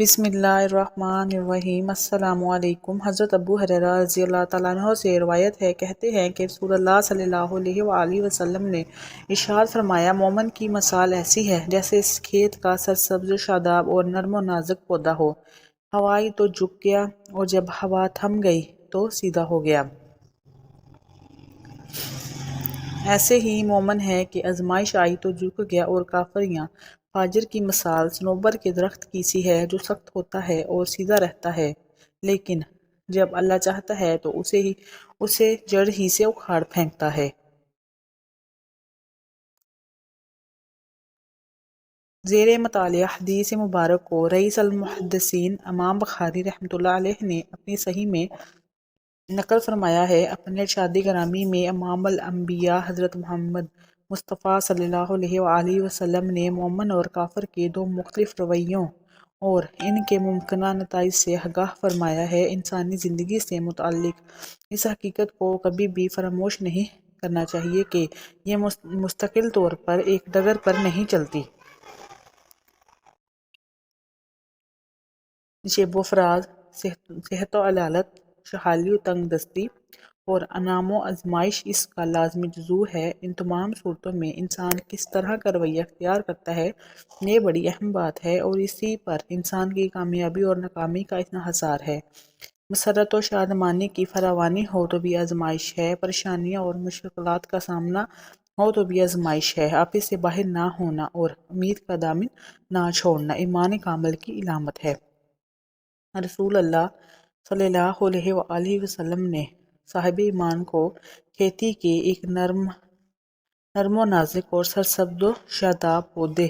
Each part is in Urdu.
بسم اللہ الرحمن الرحیم۔ السلام علیکم۔ حضرت ابو ہریرہ رضی اللہ تعالیٰ عنہ سے روایت ہے، کہتے ہیں کہ رسول اللہ صلی اللہ علیہ وآلہ وسلم نے ارشاد فرمایا، مومن کی مثال ایسی ہے جیسے اس کھیت کا سرسبز شاداب اور نرم و نازک پودا ہو۔ ہوا آئی تو جھک گیا اور جب ہوا تھم گئی تو سیدھا ہو گیا۔ ایسے ہی مومن ہے کہ آزمائش آئی تو جھک گیا اور کافر یا فاجر کی مثال صنوبر کے درخت کی سی ہے جو سخت ہوتا ہے اور سیدھا رہتا ہے، لیکن جب اللہ چاہتا ہے تو اسے جڑ ہی سے اکھاڑ پھینکتا ہے۔ زیر مطالعہ حدیث مبارک کو رئیس المحدثین امام بخاری رحمۃ اللہ علیہ نے اپنی صحیح میں نقل فرمایا ہے۔ اپنے ارشاد گرامی میں امام الانبیاء حضرت محمد مصطفیٰ صلی اللہ علیہ وآلہ وسلم نے مومن اور کافر کے دو مختلف رویوں اور ان کے ممکنہ نتائج سے آگاہ فرمایا ہے۔ انسانی زندگی سے متعلق اس حقیقت کو کبھی بھی فراموش نہیں کرنا چاہیے کہ یہ مستقل طور پر ایک ڈگر پر نہیں چلتی۔ شیب و فراز، صحت و علالت، شحالی و تنگ دستی اور انعام و ازمائش اس کا لازمی جزو ہے۔ ان تمام صورتوں میں انسان کس طرح کا رویہ اختیار کرتا ہے، یہ بڑی اہم بات ہے اور اسی پر انسان کی کامیابی اور ناکامی کا انحصار ہے۔ مسرت و شادمانی کی فراوانی ہو تو بھی آزمائش ہے، پریشانیاں اور مشکلات کا سامنا ہو تو بھی آزمائش ہے۔ آپس سے باہر نہ ہونا اور امید کا دامن نہ چھوڑنا ایمان کامل کی علامت ہے۔ رسول اللہ صلی اللہ علیہ وآلہ وسلم نے صاحب ایمان کو کھیتی کے ایک نرم و نازک اور سرسبز و شاداب پودے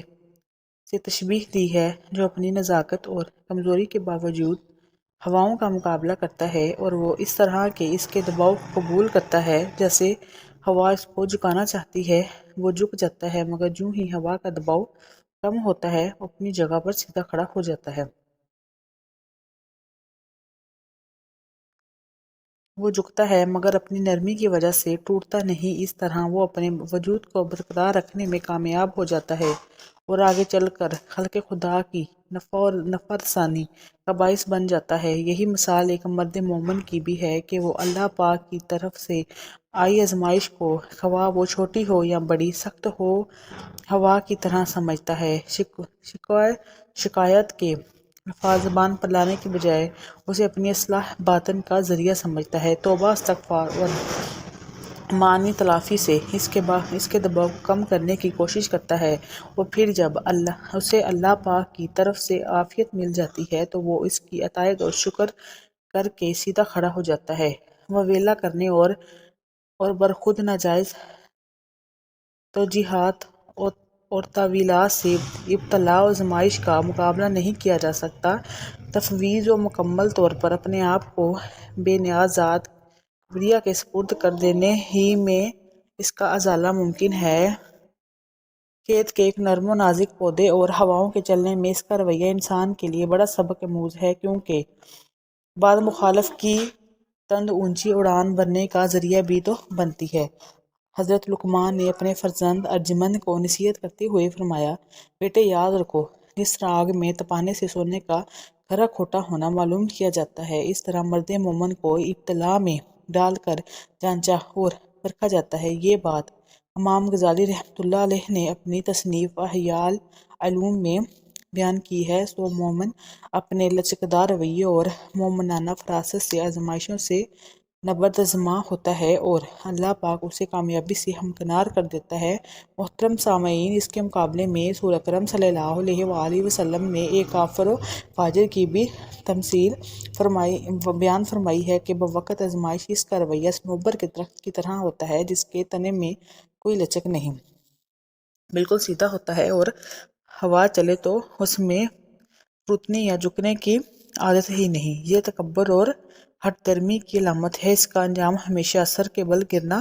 سے تشبیہ دی ہے جو اپنی نزاکت اور کمزوری کے باوجود ہواؤں کا مقابلہ کرتا ہے، اور وہ اس طرح کے اس کے دباؤ کو قبول کرتا ہے جیسے ہوا اس کو جھکانا چاہتی ہے۔ وہ جھک جاتا ہے مگر جوں ہی ہوا کا دباؤ کم ہوتا ہے وہ اپنی جگہ پر سیدھا کھڑا ہو جاتا ہے۔ وہ جھکتا ہے مگر اپنی نرمی کی وجہ سے ٹوٹتا نہیں۔ اس طرح وہ اپنے وجود کو برقرار رکھنے میں کامیاب ہو جاتا ہے اور آگے چل کر خلق خدا کی نفع رسانی کا باعث بن جاتا ہے۔ یہی مثال ایک مرد مومن کی بھی ہے کہ وہ اللہ پاک کی طرف سے آئی آزمائش کو خواہ وہ چھوٹی ہو یا بڑی، سخت ہو ہوا کی طرح سمجھتا ہے۔ شکایت کے الفاظ زبان پر لانے کے بجائے اسے اپنی اصلاح باطن کا ذریعہ سمجھتا ہے۔ توبہ، استغفار اور معنی تلافی سے اس کے دباؤ کو کم کرنے کی کوشش کرتا ہے، اور پھر جب اسے اللہ پاک کی طرف سے عافیت مل جاتی ہے تو وہ اس کی اطاعت اور شکر کر کے سیدھا کھڑا ہو جاتا ہے۔ وہ ویلا کرنے اور برخود ناجائز توجیہات اور تاویلات سے ابتلاء و آزمائش کا مقابلہ نہیں کیا جا سکتا۔ تفویض و مکمل طور پر اپنے آپ کو بے نیاز ذات کبریٰ کے سپرد کر دینے ہی میں اس کا ازالہ ممکن ہے۔ کھیت کے ایک نرم و نازک پودے اور ہواؤں کے چلنے میں اس کا رویہ انسان کے لیے بڑا سبق آموز ہے، کیونکہ بعد مخالف کی تند اونچی اڑان بھرنے کا ذریعہ بھی تو بنتی ہے۔ حضرت لقمان نے اپنے فرزند ارجمند کو نصیحت کرتے ہوئے فرمایا، بیٹے یاد رکھو، جس طرح آگ میں تپانے سے سونے کا کھرا کھوٹا ہونا معلوم کیا جاتا ہے، اس طرح مرد مومن کو ابتلاء میں ڈال کر جانچا اور پرکھا جاتا ہے۔ یہ بات امام غزالی رحمۃ اللہ علیہ نے اپنی تصنیف احیاء العلوم میں بیان کی ہے۔ سو مومن اپنے لچکدار رویے اور مومنانہ فراست سے آزمائشوں سے نبردآزما ہوتا ہے اور اللہ پاک اسے کامیابی سے ہمکنار کر دیتا ہے۔ محترم سامعین، اس کے مقابلے میں رسول اکرم صلی اللہ علیہ وآلہ وسلم نے ایک کافر و فاجر کی بھی تمثیل بیان فرمائی ہے کہ بوقت آزمائش اس کا رویہ صنوبر کے درخت کی طرح ہوتا ہے جس کے تنے میں کوئی لچک نہیں، بالکل سیدھا ہوتا ہے، اور ہوا چلے تو اس میں رکنے یا جھکنے کی عادت ہی نہیں۔ یہ تکبر اور ہٹ درمی کی علامت ہے۔ اس کا انجام ہمیشہ سر کے بل گرنا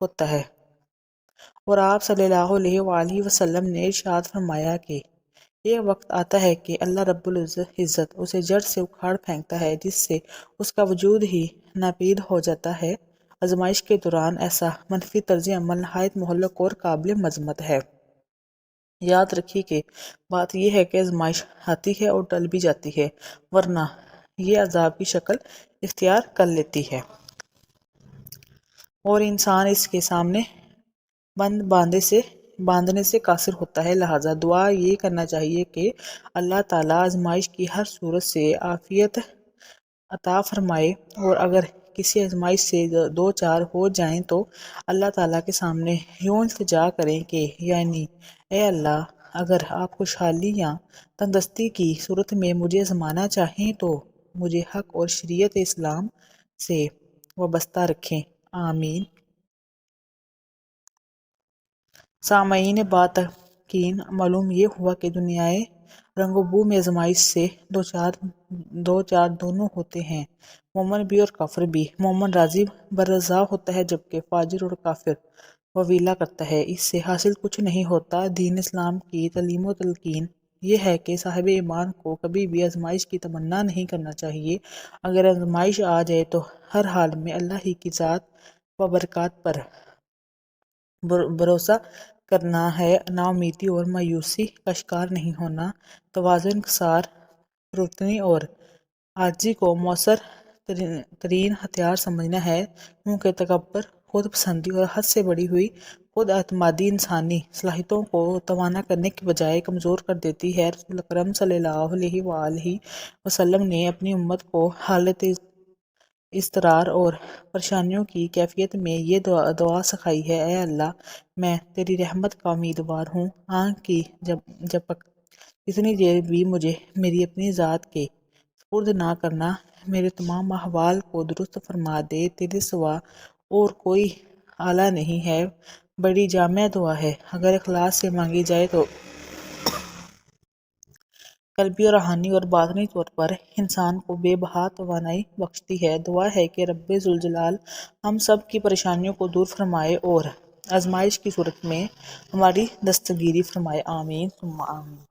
ہوتا ہے۔ اور آپ صلی اللہ علیہ وآلہ وسلم نے ارشاد فرمایا کہ ایک وقت آتا ہے کہ اللہ رب العزت اسے جڑ سے اکھاڑ پھینکتا ہے، جس سے اس کا وجود ہی ناپید ہو جاتا ہے۔ آزمائش کے دوران ایسا منفی طرز عمل نہایت مہلک اور قابل مذمت ہے۔ یاد رکھیے کہ بات یہ ہے کہ آزمائش آتی ہے اور ٹل بھی جاتی ہے، ورنہ یہ عذاب کی شکل اختیار کر لیتی ہے اور انسان اس کے سامنے باندھنے سے قاصر ہوتا ہے۔ لہٰذا دعا یہ کرنا چاہیے کہ اللہ تعالیٰ آزمائش کی ہر صورت سے عافیت عطا فرمائے، اور اگر کسی آزمائش سے دو چار ہو جائیں تو اللہ تعالیٰ کے سامنے یوں التجا کریں کہ یعنی اے اللہ، اگر آپ خوشحالی یا تندرستی کی صورت میں مجھے آزمانا چاہیں تو مجھے حق اور شریعت اسلام سے وابستہ رکھیں، آمین۔ سامعین باتقین، معلوم یہ ہوا کہ دنیائے رنگ و بو میں آزمائش سے دو چار دونوں ہوتے ہیں، مومن بھی اور کافر بھی۔ مومن راضی بررضا ہوتا ہے جبکہ فاجر اور کافر وویلا کرتا ہے۔ اس سے حاصل کچھ نہیں ہوتا۔ دین اسلام کی تعلیم و تلقین یہ ہے کہ صاحب ایمان کو کبھی بھی آزمائش کی تمنا نہیں کرنا چاہیے۔ اگر آزمائش آ جائے تو ہر حال میں اللہ ہی کی ذات و برکات پر بھروسہ کرنا ہے، نا امیدی اور مایوسی کا شکار نہیں ہونا، تواضع، انکسار، فروتنی اور عاجزی کو مؤثر ترین ہتھیار سمجھنا ہے، کیونکہ تکبر، خود پسندی اور حد سے بڑھی ہوئی خود اعتمادی انسانی صلاحیتوں کو توانا کرنے کے بجائے کمزور کر دیتی ہے۔ رسول اکرم صلی اللہ علیہ وآلہ وسلم نے اپنی امت کو حالت اضطرار اور پریشانیوں کی کیفیت میں یہ دعا سکھائی ہے: اے اللہ، میں تیری رحمت کا امیدوار ہوں، آنکھ کی جھپک جتنی دیر بھی مجھے میری اپنی ذات کے سپرد نہ کرنا، میرے تمام احوال کو درست فرما دے، تیرے سوا اور کوئی الہ نہیں ہے۔ بڑی جامع دعا ہے، اگر اخلاص سے مانگی جائے تو قلبی اور روحانی اور باطنی طور پر انسان کو بے بہا توانائی بخشتی ہے۔ دعا ہے کہ رب ذوالجلال ہم سب کی پریشانیوں کو دور فرمائے اور آزمائش کی صورت میں ہماری دستگیری فرمائے، آمین ثم آمین۔